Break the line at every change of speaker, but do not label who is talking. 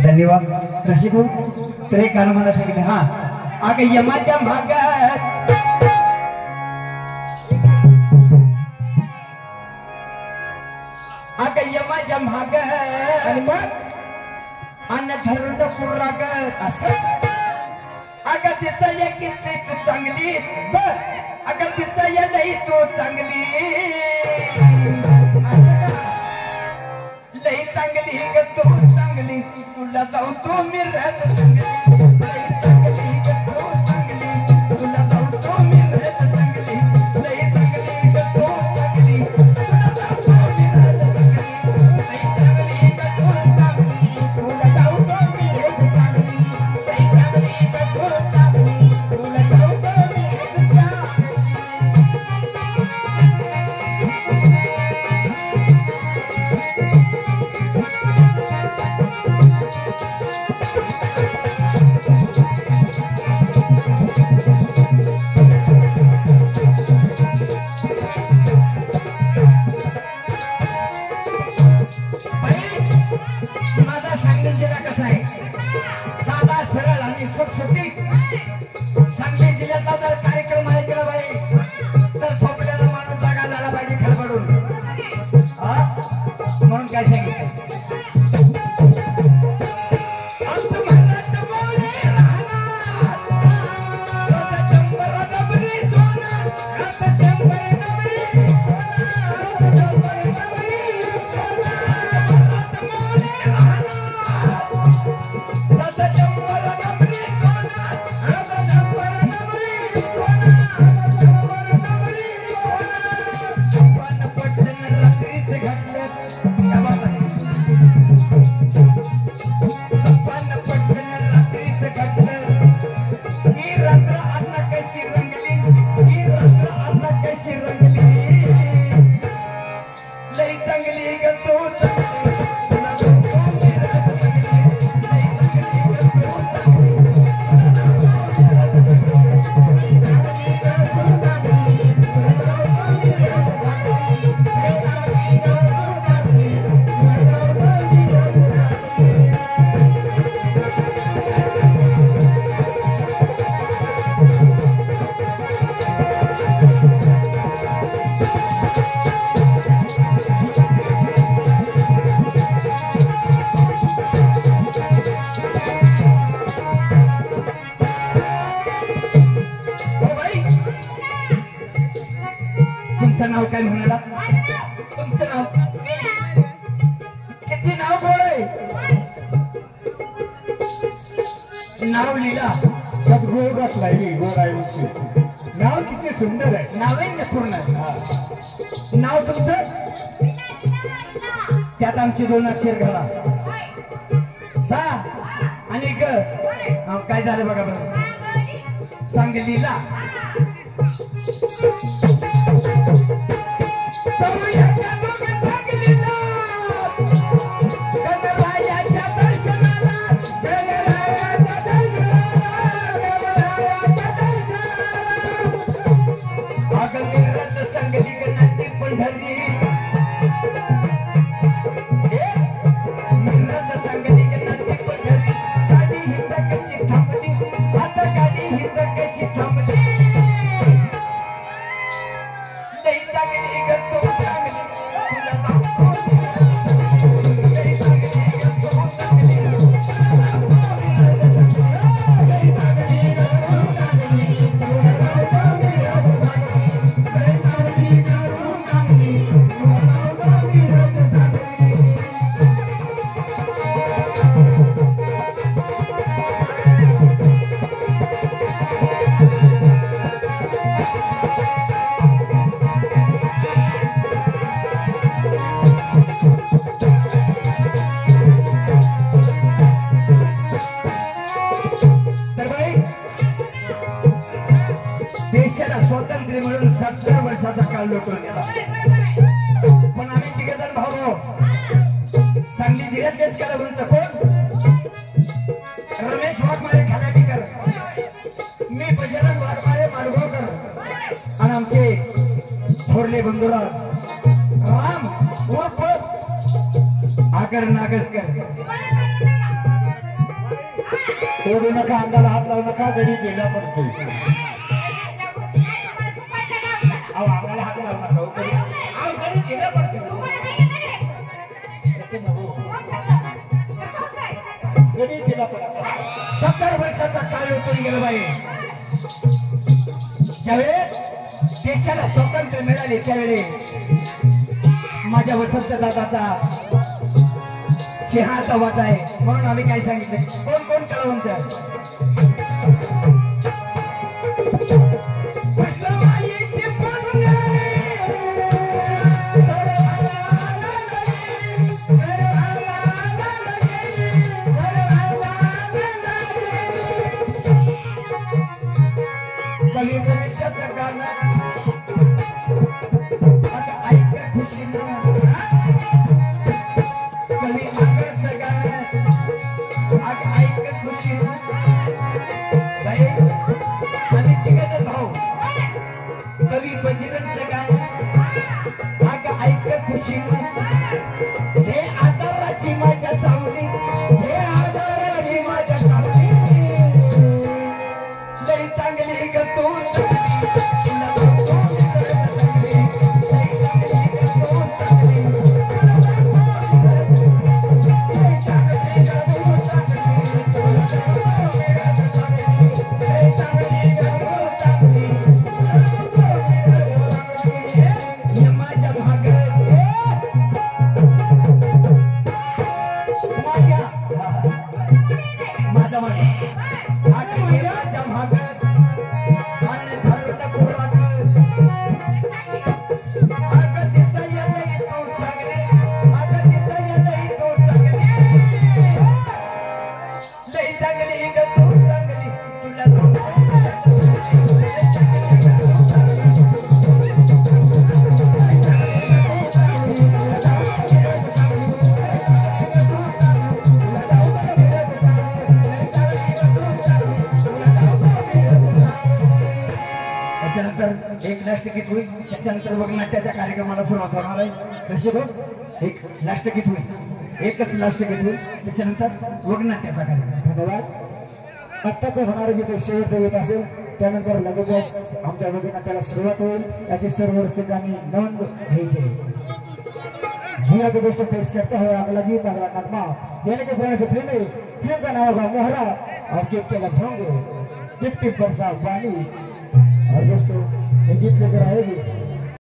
धन्यवाद रसिको तरी काल मला सांगितलं हा अग यमाच्या भागात अग यमाच्या भागात आणि मग अन्न धरून पुरागत असं अग दिसाया किती तू चांगली बर अग दिसाया नाही तू चांगली असं का लई चांगली ग तू चांगली तुला जाऊ तू मिरत चांगली लई चांगली ग तू चांगली तुला जाऊ तू मिरत चांगली लई चांगली ग तू चांगली तुला जाऊ तू मिरत चांगली लई चांगली ग तू चांगली तुला जाऊ तू मिरत चांगली लई चांगली ग तू चांगली तुला जाऊ तू मिरत चांगली नाव काय म्हणाला तुमचं नाव किती नाव गोड आहे नाव लीला
सब गोड असलाय गोड आहे नाव किती सुंदर आहे
नाव आहे ना पूर्ण नाव तुमचं त्यात आमची 2 अक्षर घाला सा आणि ग काय झालं बघा बरं सांगलीला स्वातंत्र्य मिळून 70 वर्षाचा काळ लोटून गेला पण आम्ही 3 जण भाऊ सांगली जिल्ह्यातलेच केलं म्हणतं कोण रमेश वाघमारे खालाटीकर मी बजरंग वाघमारे माडगुळकर आणि आमचे थोरले बंधुराव राम उर्फ आकर नागसकर
तोडू नका, अंगाला हात लावू नका, गडी गेला पडतोय. अहो अंगाला हात लावू नका, गडी गेला पडतोय. गडी गेला पडतोय.
70 वर्षाचा काळ उतरून गेला बाई. ज्यावेळी देशाला स्वातंत्र्य मिळाले त्यावेळी माझ्या वसंत दादाचा सिंहाचा वाटा आहे. म्हणून आम्ही काय सांगितलं, कोण कोण कलावंत एक लास्ट गीत होईल. त्याच्यानंतर बघ नाट्याच्या कार्यक्रमाला सुरुवात होणार आहे. कसे बघ एक लास्ट गीत होईल, एकच लास्ट गीत होईल. त्याच्यानंतर बघ नाट्याचा कार्यक्रम.
धन्यवाद. आत्ताचं होणारं गीत शेवटचं गीत असेल, त्यानंतर लगेचच आमच्या नाट्याला सुरुवात होईल. याची सर्व रसिकांनी नोंद घ्यायची. जी आगे दोस्तों पेश करता है अगला गीत, अगला नगमा, यानी कि पुराने से फिल्म का नाम होगा मोहरा और गीत के लफ्ज होंगे टिप टिप बरसा पानी. और दोस्तों ये गीत लेकर आएगी